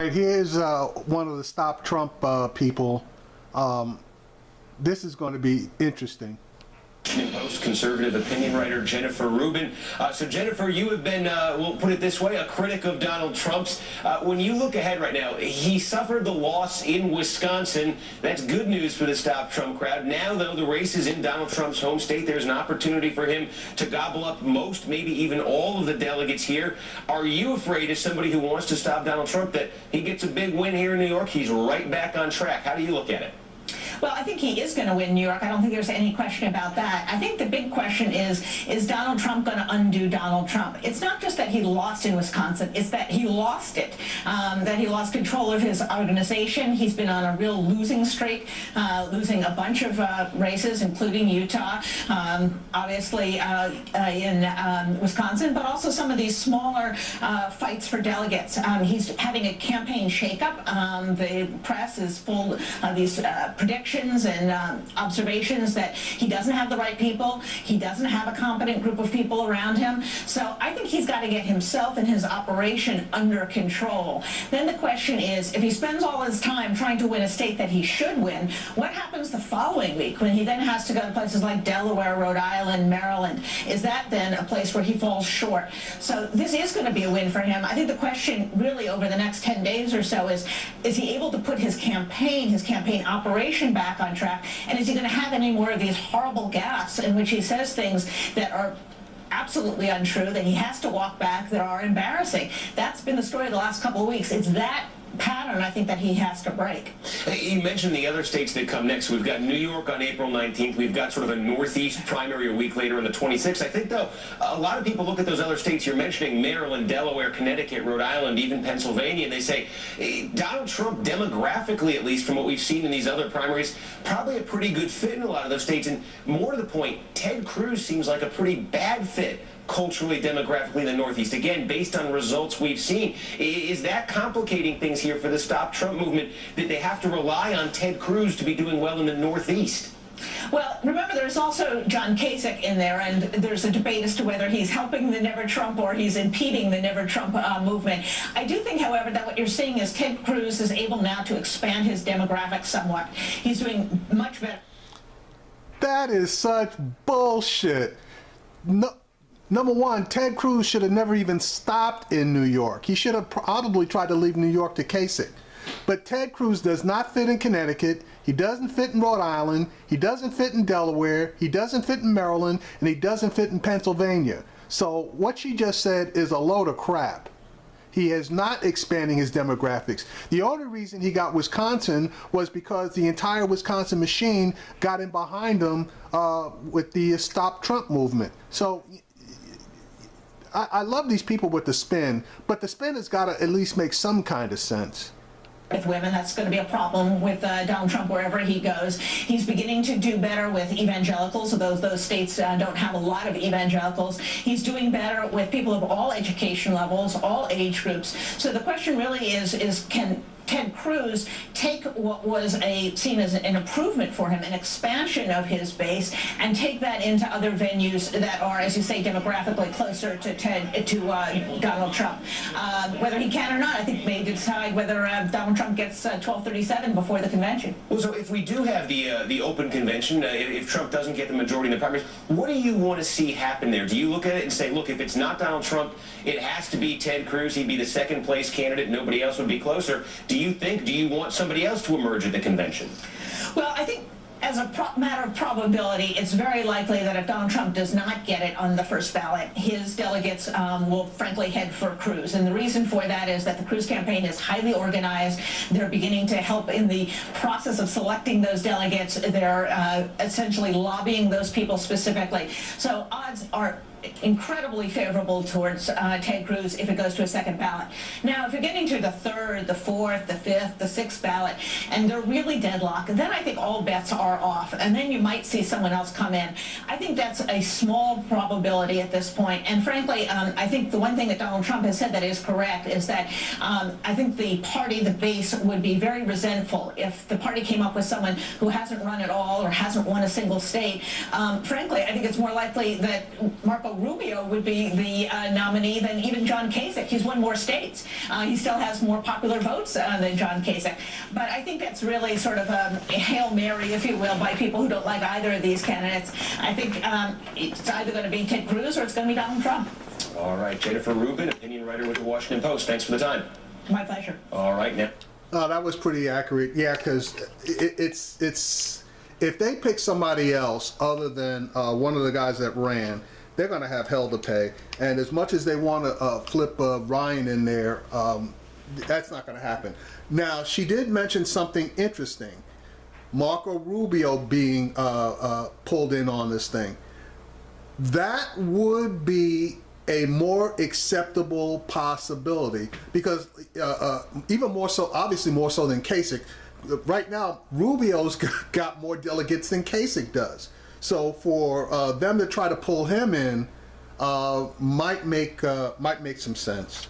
Here's one of the Stop Trump people. This is going to be interesting. Post conservative opinion writer Jennifer Rubin. So Jennifer, you have been, we'll put it this way, a critic of Donald Trump's. When you look ahead right now, he suffered the loss in Wisconsin. That's good news for the Stop Trump crowd. Now, though, the race is in Donald Trump's home state. There's an opportunity for him to gobble up most, maybe even all of the delegates here. Are you afraid, as somebody who wants to stop Donald Trump, that he gets a big win here in New York? He's right back on track. How do you look at it? Well, I think he is going to win New York. I don't think there's any question about that. I think the big question is Donald Trump going to undo Donald Trump? It's not just that he lost in Wisconsin, it's that he lost it, that he lost control of his organization. He's been on a real losing streak, losing a bunch of races, including Utah, obviously in Wisconsin, but also some of these smaller fights for delegates. He's having a campaign shakeup. The press is full of these predictions and observations that he doesn't have the right people, he doesn't have a competent group of people around him. So I think he's got to get himself and his operation under control. Then the question is, if he spends all his time trying to win a state that he should win, what happens the following week when he then has to go to places like Delaware, Rhode Island, Maryland? Is that then a place where he falls short? So this is going to be a win for him. I think the question really over the next 10 days or so is he able to put his campaign operation back on track, and is he going to have any more of these horrible gaffes in which he says things that are absolutely untrue, that he has to walk back, that are embarrassing? That's been the story of the last couple of weeks. It's that pattern, I think, that he has to break. You mentioned the other states that come next. We've got New York on April 19th. We've got sort of a Northeast primary a week later on the 26th. I think, though, a lot of people look at those other states you're mentioning, Maryland, Delaware, Connecticut, Rhode Island, even Pennsylvania, and they say, Donald Trump, demographically at least, from what we've seen in these other primaries, probably a pretty good fit in a lot of those states. And more to the point, Ted Cruz seems like a pretty bad fit culturally, demographically in the Northeast. Again, based on results we've seen. Is that complicating things here for the Stop Trump movement, that they have to rely on Ted Cruz to be doing well in the Northeast? Well, remember, there's also John Kasich in there, and there's a debate as to whether he's helping the Never Trump or he's impeding the Never Trump movement. I do think, however, that what you're seeing is Ted Cruz is able now to expand his demographics somewhat. He's doing much better. That is such bullshit. No. Number one, Ted Cruz should have never even stopped in New York. He should have probably tried to leave New York to Kasich. But Ted Cruz does not fit in Connecticut, he doesn't fit in Rhode Island, he doesn't fit in Delaware, he doesn't fit in Maryland, and he doesn't fit in Pennsylvania. So what she just said is a load of crap. He is not expanding his demographics. The only reason he got Wisconsin was because the entire Wisconsin machine got in behind him with the Stop Trump movement. So I love these people with the spin, but the spin has got to at least make some kind of sense. With women, that's going to be a problem with Donald Trump wherever he goes. He's beginning to do better with evangelicals, although those states don't have a lot of evangelicals. He's doing better with people of all education levels, all age groups. So the question really is can Ted Cruz take what was seen as an improvement for him, an expansion of his base, and take that into other venues that are, as you say, demographically closer to Donald Trump. Whether he can or not, I think may decide whether Donald Trump gets 1237 before the convention. Well, so if we do have the open convention, if Trump doesn't get the majority in the primaries, what do you want to see happen there? Do you look at it and say, look, if it's not Donald Trump, it has to be Ted Cruz, he'd be the second place candidate, nobody else would be closer? Do you want somebody else to emerge at the convention? Well, I think as a matter of probability, it's very likely that if Donald Trump does not get it on the first ballot, his delegates will frankly head for Cruz. And the reason for that is that the Cruz campaign is highly organized. They're beginning to help in the process of selecting those delegates. They're essentially lobbying those people specifically. So odds are incredibly favorable towards Ted Cruz if it goes to a second ballot. Now, if you're getting to the third, the fourth, the fifth, the sixth ballot, and they're really deadlocked, then I think all bets are off, and then you might see someone else come in. I think that's a small probability at this point, and frankly, I think the one thing that Donald Trump has said that is correct is that I think the party, the base, would be very resentful if the party came up with someone who hasn't run at all or hasn't won a single state. Frankly, I think it's more likely that Marco Marco Rubio would be the nominee than even John Kasich. He's won more states. He still has more popular votes than John Kasich. But I think that's really sort of a Hail Mary, if you will, by people who don't like either of these candidates. I think it's either going to be Ted Cruz or it's going to be Donald Trump. All right, Jennifer Rubin, opinion writer with the Washington Post. Thanks for the time. My pleasure. All right, now. Oh, that was pretty accurate. Yeah, because it's if they pick somebody else other than one of the guys that ran, they're going to have hell to pay. And as much as they want to flip Ryan in there, that's not going to happen. Now, she did mention something interesting. Marco Rubio being pulled in on this thing. That would be a more acceptable possibility because even more so, obviously more so than Kasich. Right now, Rubio's got more delegates than Kasich does. So for them to try to pull him in might make some sense.